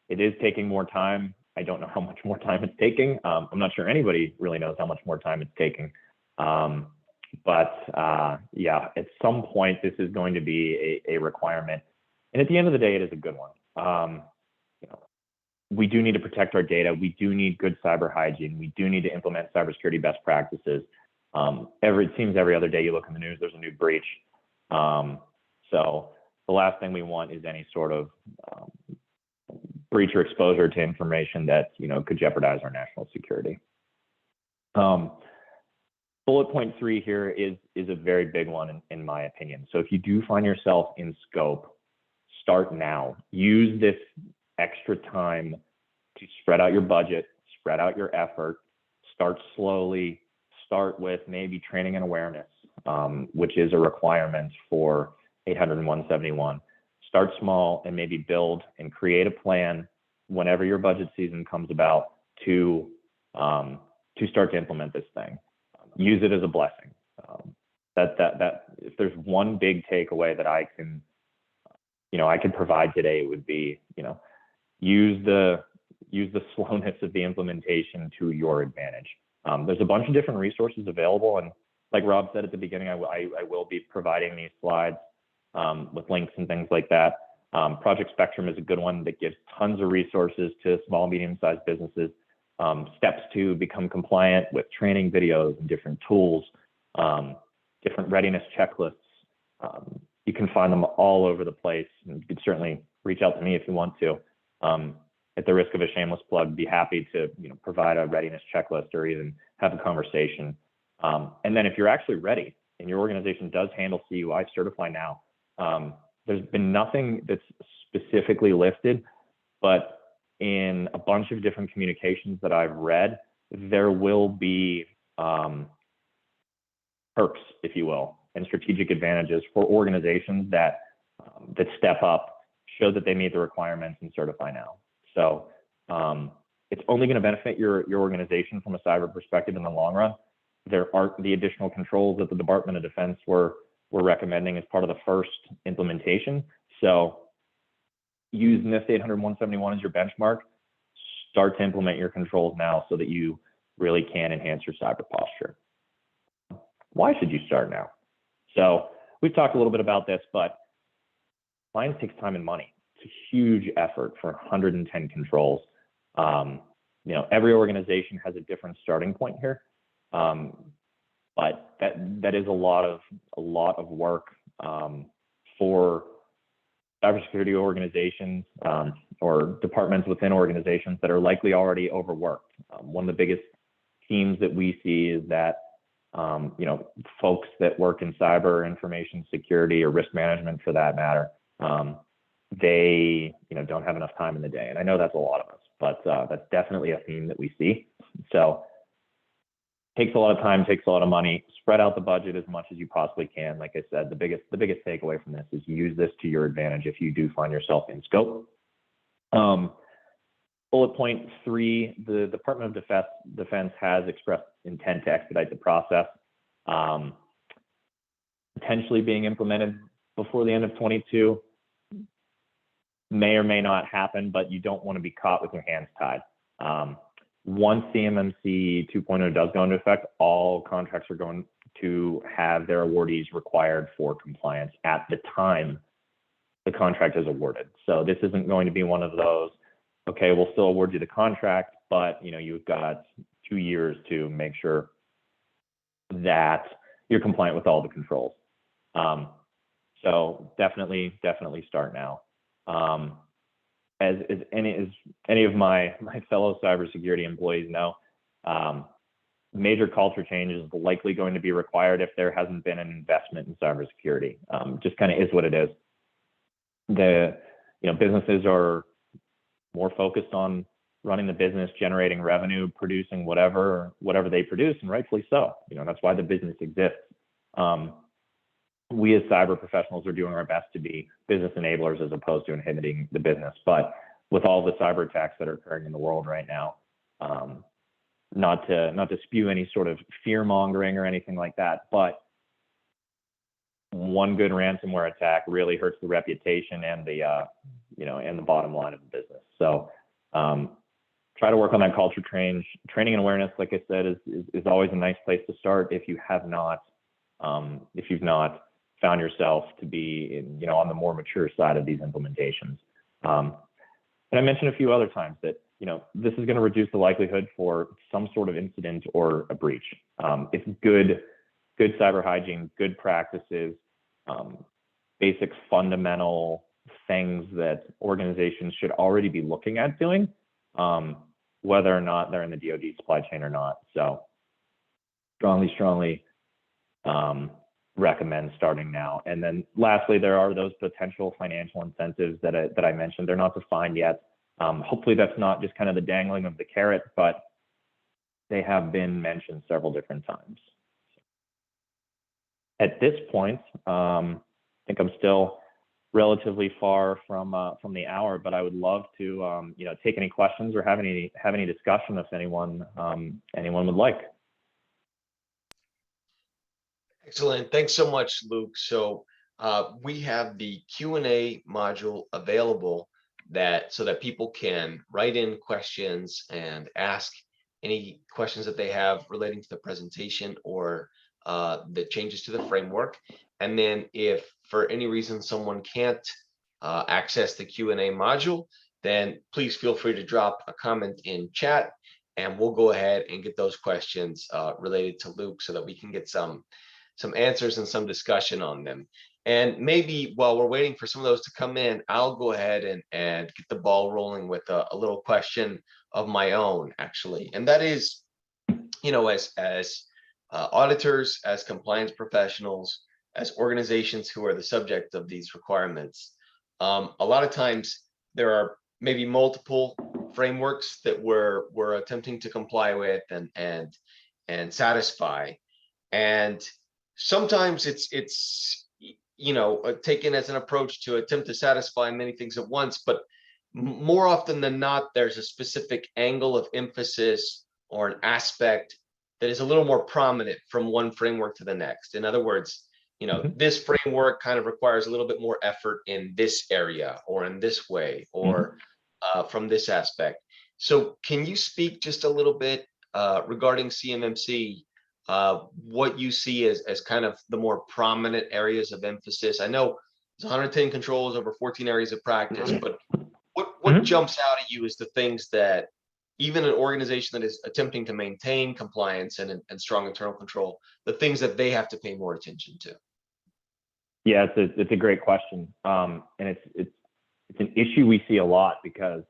it is taking more time. I don't know how much more time it's taking. I'm not sure anybody really knows how much more time it's taking. Yeah, at some point, this is going to be a requirement. And at the end of the day, it is a good one. You know, we do need to protect our data. We do need good cyber hygiene. We do need to implement cybersecurity best practices. It seems every other day you look in the news, there's a new breach. So the last thing we want is any sort of breach or exposure to information that, you know, could jeopardize our national security. Bullet point 3 here is a very big one in my opinion. So if you do find yourself in scope, start now. Use this extra time to spread out your budget, spread out your effort, start slowly, start with maybe training and awareness, which is a requirement for 800 and 171. Start small and maybe build and create a plan whenever your budget season comes about to start to implement this thing. Use it as a blessing. That if there's one big takeaway that I can, you know, I could provide today, it would be, you know, use the slowness of the implementation to your advantage. There's a bunch of different resources available, and like Rob said at the beginning, I will be providing these slides with links and things like that. Project Spectrum is a good one that gives tons of resources to small, medium-sized businesses. Steps to become compliant with training videos and different tools, different readiness checklists. You can find them all over the place. And you can certainly reach out to me if you want to. At the risk of a shameless plug, be happy to, you know, provide a readiness checklist or even have a conversation. And then if you're actually ready and your organization does handle CUI, certify now. There's been nothing that's specifically listed, but in a bunch of different communications that I've read, there will be perks, if you will, and strategic advantages for organizations that step up, show that they meet the requirements, and certify now. So it's only going to benefit your organization from a cyber perspective in the long run. There aren't the additional controls that the Department of Defense were recommending as part of the first implementation. So use NIST 800 171 as your benchmark. Start to implement your controls now so that you really can enhance your cyber posture. Why should you start now? So we've talked a little bit about this, but compliance takes time and money. It's a huge effort for 110 controls. You know, every organization has a different starting point here, but that is a lot of work for cybersecurity organizations or departments within organizations that are likely already overworked. One of the biggest themes that we see is that you know, folks that work in cyber information security or risk management, for that matter, they, you know, don't have enough time in the day. And I know that's a lot of us, but that's definitely a theme that we see. So takes a lot of time, takes a lot of money. Spread out the budget as much as you possibly can. Like I said, the biggest takeaway from this is use this to your advantage if you do find yourself in scope. Bullet point 3, the Department of Defense has expressed intent to expedite the process, potentially being implemented before the end of 22. May or may not happen, but you don't want to be caught with your hands tied. Once CMMC 2.0 does go into effect, all contracts are going to have their awardees required for compliance at the time the contract is awarded. So this isn't going to be one of those, okay, we'll still award you the contract, but you've got 2 years to make sure that you're compliant with all the controls. So definitely start now. As any of my fellow cybersecurity employees know, major culture change is likely going to be required if there hasn't been an investment in cybersecurity. Just kind of is what it is. Businesses are more focused on running the business, generating revenue, producing whatever they produce, and rightfully so. That's why the business exists. We as cyber professionals are doing our best to be business enablers as opposed to inhibiting the business. But with all the cyber attacks that are occurring in the world right now, not to spew any sort of fear mongering or anything like that, but one good ransomware attack really hurts the reputation and the bottom line of the business. So try to work on that culture change. Training and awareness, like I said, is always a nice place to start if you've not found yourself to be on the more mature side of these implementations. And I mentioned a few other times that this is going to reduce the likelihood for some sort of incident or a breach. It's good cyber hygiene, good practices, basic fundamental things that organizations should already be looking at doing, whether or not they're in the DoD supply chain or not. So strongly recommend starting now. And then lastly, there are those potential financial incentives that I mentioned. They're not defined yet. Hopefully that's not just kind of the dangling of the carrot, but they have been mentioned several different times. At this point, I think I'm still relatively far from the hour, but I would love to take any questions or have any discussion if anyone would like. Excellent. Thanks so much, Luke. So we have the Q&A module available so that people can write in questions and ask any questions that they have relating to the presentation or the changes to the framework. And then if for any reason someone can't access the Q&A module, then please feel free to drop a comment in chat and we'll go ahead and get those questions related to Luke so that we can get some answers and some discussion on them. And maybe while we're waiting for some of those to come in, I'll go ahead and get the ball rolling with a little question of my own, actually. And that is, as auditors, as compliance professionals, as organizations who are the subject of these requirements, a lot of times there are maybe multiple frameworks that we're attempting to comply with and satisfy. And sometimes it's taken as an approach to attempt to satisfy many things at once, but more often than not, there's a specific angle of emphasis or an aspect that is a little more prominent from one framework to the next. In other words, this framework kind of requires a little bit more effort in this area or in this way or from this aspect. So can you speak just a little bit regarding CMMC, what you see as kind of the more prominent areas of emphasis? I know there's 110 controls over 14 areas of practice, but what jumps out at you as the things that even an organization that is attempting to maintain compliance and strong internal control, the things that they have to pay more attention to? Yeah, it's a great question, and it's an issue we see a lot because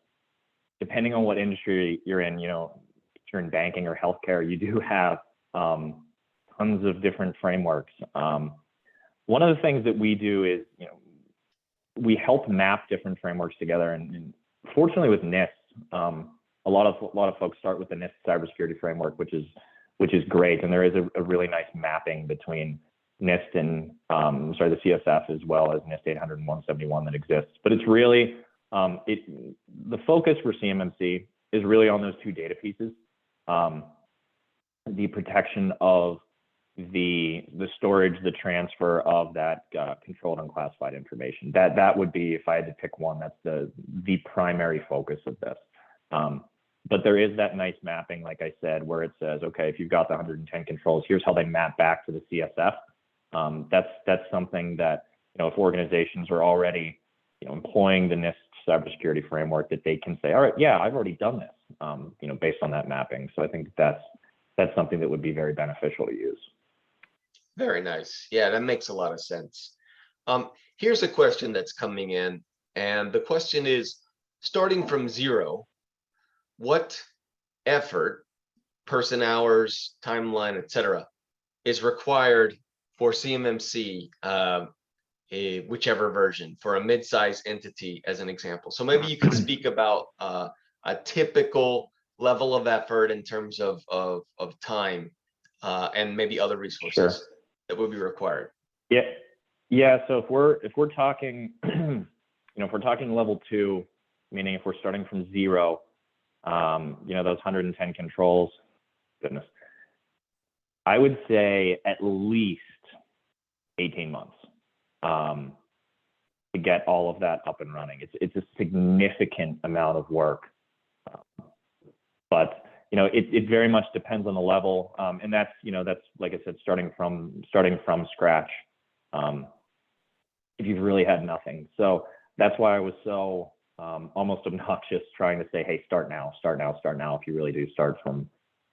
depending on what industry you're in, if you're in banking or healthcare, you do have tons of different frameworks. One of the things that we do is, we help map different frameworks together, and fortunately with NIST, a lot of folks start with the NIST cybersecurity framework, which is great, and there is a really nice mapping between NIST and the CSF as well as NIST 800 and 171 that exists. But it's really the focus for CMMC is really on those two data pieces, the protection of the storage, the transfer of that controlled unclassified information. That would be, if I had to pick one, that's the primary focus of this. But there is that nice mapping, like I said, where it says, okay, if you've got the 110 controls, here's how they map back to the CSF. That's something that, if organizations are already, employing the NIST cybersecurity framework, that they can say, all right, yeah, I've already done this, based on that mapping. So I think that's something that would be very beneficial to use. Very nice. Yeah, that makes a lot of sense. Here's a question that's coming in, and the question is, starting from zero, what effort, person hours, timeline, etc., is required for CMMC, whichever version, for a mid-size entity, as an example? So maybe you could speak about a typical level of effort in terms of time, and maybe other resources that would be required. Yeah. So if we're talking, if we're talking level 2, meaning if we're starting from zero, those 110 controls, goodness, I would say at least 18 months to get all of that up and running. It's a significant amount of work, but it very much depends on the level, and that's like I said, starting from scratch. If you've really had nothing, so that's why I was so almost obnoxious trying to say, hey, start now. If you really do start from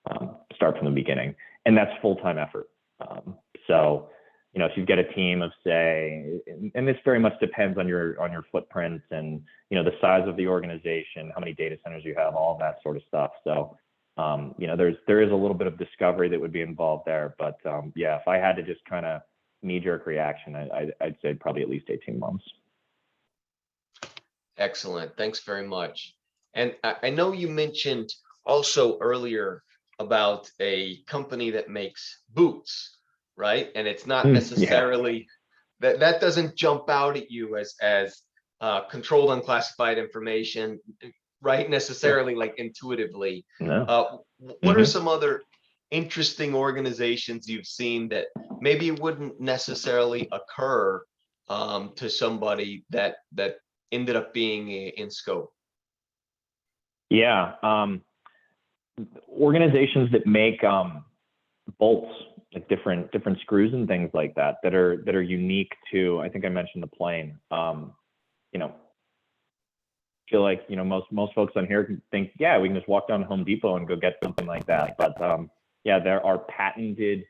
the beginning, and that's full-time effort. So if you get a team of, say, and this very much depends on your footprint and the size of the organization, how many data centers you have, all that sort of stuff. So there is a little bit of discovery that would be involved there, but yeah, if I had to just kind of knee-jerk reaction, I'd say probably at least 18 months. Excellent. Thanks very much. And I know you mentioned also earlier about a company that makes boots, right? And it's not necessarily that doesn't jump out at you as controlled unclassified information, right? Necessarily, like intuitively. No. What are some other interesting organizations you've seen that maybe wouldn't necessarily occur to somebody that ended up being in scope? Yeah, organizations that make bolts, like different screws and things like that are unique to, I think I mentioned the plane. Feel like most folks on here think, yeah, we can just walk down to Home Depot and go get something like that. But yeah, there are patented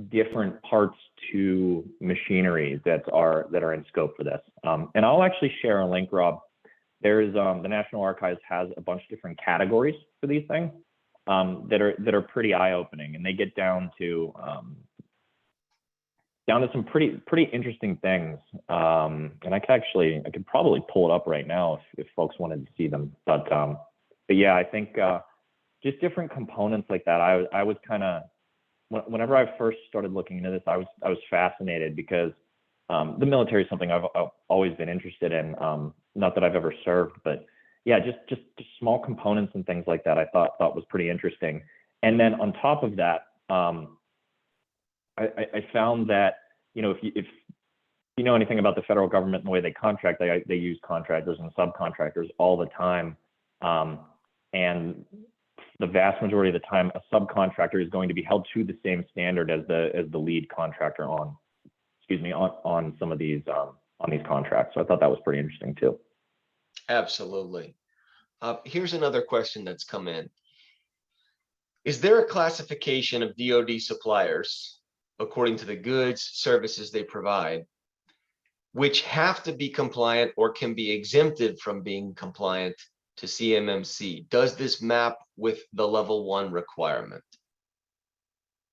different parts to machinery that are in scope for this. And I'll actually share a link, Rob. There's the National Archives has a bunch of different categories for these things that are pretty eye-opening, and they get down to some pretty interesting things. And I could probably pull it up right now if folks wanted to see them. But yeah, I think just different components like that. I was kind of, whenever I first started looking into this, I was fascinated because the military is something I've always been interested in. Not that I've ever served, but yeah, just small components and things like that I thought was pretty interesting. And then on top of that, I found that if you know anything about the federal government and the way they contract, they use contractors and subcontractors all the time, and the vast majority of the time, a subcontractor is going to be held to the same standard as the lead contractor on some of these on these contracts. So I thought that was pretty interesting too. Absolutely. Here's another question that's come in. Is there a classification of DoD suppliers according to the goods, services they provide, which have to be compliant or can be exempted from being compliant to CMMC? Does this map with the level 1 requirement?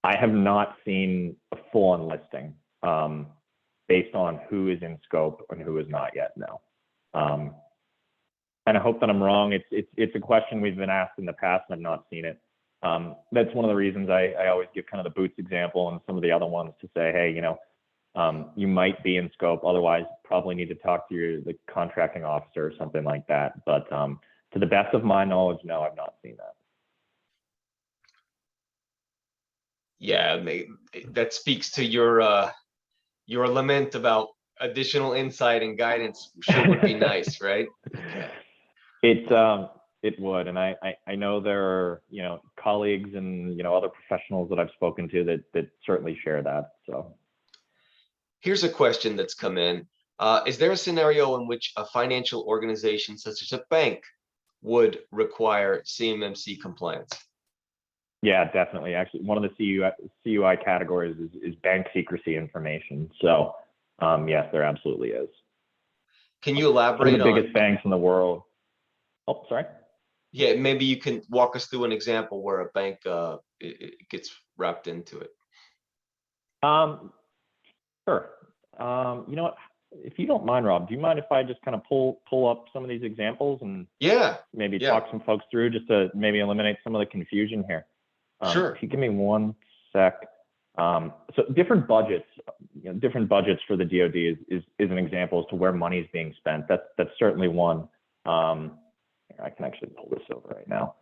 I have not seen a full-on listing based on who is in scope and who is not yet. No. and I hope that I'm wrong. It's a question we've been asked in the past, and I've not seen it. That's one of the reasons I always give kind of the Boots example and some of the other ones to say, hey, you might be in scope. Otherwise, probably need to talk to the contracting officer or something like that. But to the best of my knowledge, no, I've not seen that. Yeah, that speaks to your lament about additional insight and guidance. Sure would be nice, right? Okay. It would, and I know there are colleagues and other professionals that I've spoken to that certainly share that. So here's a question that's come in. Is there a scenario in which a financial organization such as a bank would require CMMC compliance? Yeah, definitely. Actually, one of the CUI categories is bank secrecy information. So yes, there absolutely is. Can you elaborate on the biggest banks in the world? Oh, sorry. Yeah, maybe you can walk us through an example where a bank it gets wrapped into it. Sure. You know what? If you don't mind, Rob, do you mind if I just kind of pull up some of these examples and maybe talk some folks through just to maybe eliminate some of the confusion here? Sure. If you give me one sec. So different budgets for the DoD is an example as to where money is being spent. That's certainly one. I can actually pull this over right now.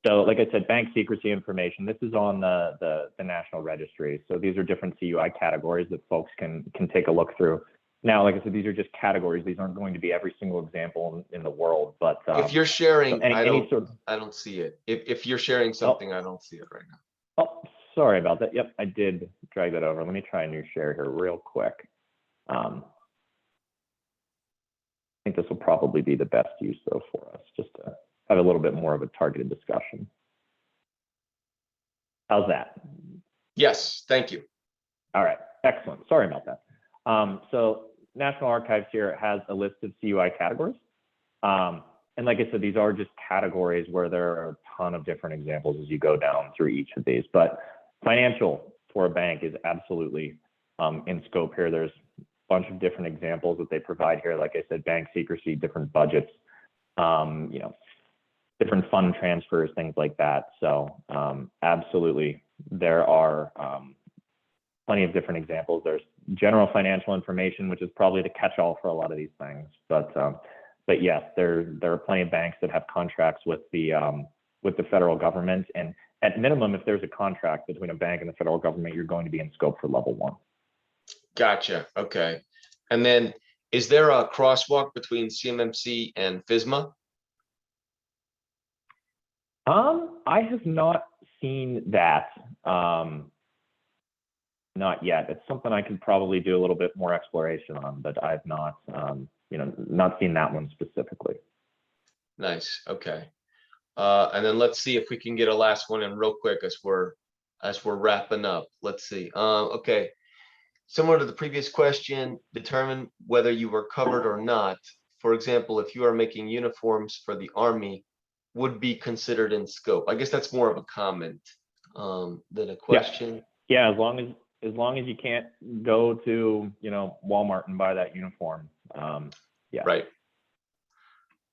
So like I said, bank secrecy information, this is on the National Registry. So these are different CUI categories that folks can take a look through. Now, like I said, these are just categories. These aren't going to be every single example in the world, but if you're sharing, so I don't see it. If you're sharing something, I don't see it right now. Oh, sorry about that. Yep, I did drag that over. Let me try a new share here real quick. I think this will probably be the best use though for us, just to have a little bit more of a targeted discussion. How's that? Yes, thank you. All right, excellent. Sorry about that. So National Archives here has a list of CUI categories. And like I said, these are just categories where there are a ton of different examples as you go down through each of these. But financial for a bank is absolutely in scope here. There's a bunch of different examples that they provide here. Like I said, bank secrecy, different budgets, different fund transfers, things like that. So absolutely, there are plenty of different examples. There's general financial information, which is probably the catch-all for a lot of these things. But yes, there are plenty of banks that have contracts with the federal government, and at minimum, if there's a contract between a bank and the federal government, you're going to be in scope for level 1. Gotcha. Okay. And then, is there a crosswalk between CMMC and Fisma? I have not seen that. Not yet. It's something I could probably do a little bit more exploration on, but I've not, not seen that one specifically. Nice. Okay. And then let's see if we can get a last one in real quick as we're wrapping up. Let's see. Okay. Similar to the previous question, determine whether you were covered or not. For example, if you are making uniforms for the Army, would be considered in scope. I guess that's more of a comment than a question. Yeah, as long as you can't go to Walmart and buy that uniform. Yeah. Right.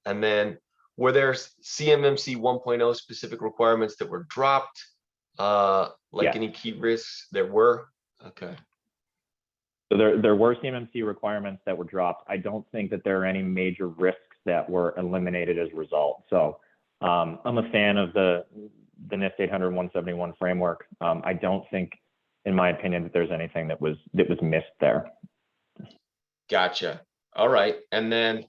And then, were there CMMC 1.0 specific requirements that were dropped? Any key risks? There were. Okay. So there were CMMC requirements that were dropped. I don't think that there are any major risks that were eliminated as a result. So I'm a fan of the NIST 800-171 framework. I don't think, in my opinion, that there's anything that was missed there. Gotcha. All right. And then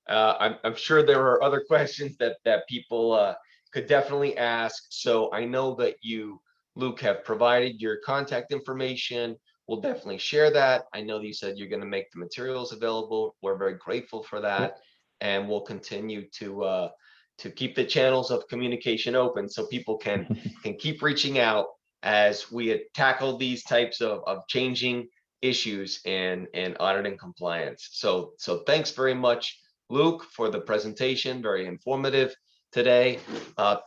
I'm sure there are other questions that people could definitely ask. So I know that you, Luke, have provided your contact information. We'll definitely share that. I know that you said you're going to make the materials available. We're very grateful for that. And we'll continue to keep the channels of communication open so people can keep reaching out as we tackle these types of changing issues in audit and compliance. So thanks very much, Luke, for the presentation. Very informative today.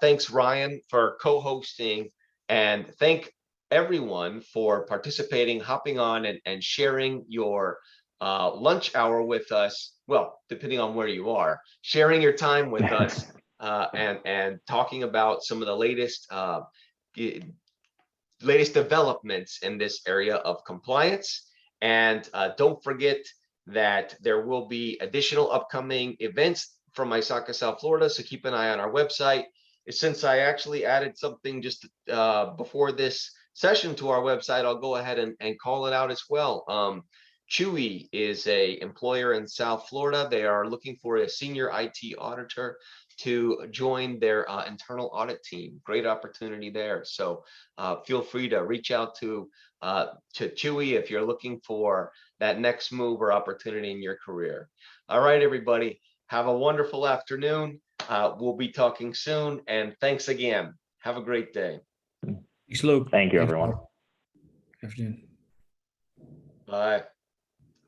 Thanks, Ryan, for co-hosting, and thank everyone for participating, hopping on and sharing your lunch hour with us well, depending on where you are, sharing your time with us and talking about some of the latest developments in this area of compliance. And don't forget that there will be additional upcoming events from Isaka, South Florida. So keep an eye on our website. Since I actually added something just before this session to our website, I'll go ahead and call it out as well. Chewy is a employer in South Florida. They are looking for a senior IT auditor to join their internal audit team. Great opportunity there. So feel free to reach out to Chewy if you're looking for that next move or opportunity in your career. All right, everybody, have a wonderful afternoon. We'll be talking soon, and thanks again. Have a great day. Thanks, Luke. Thank you, everyone. Afternoon. Bye.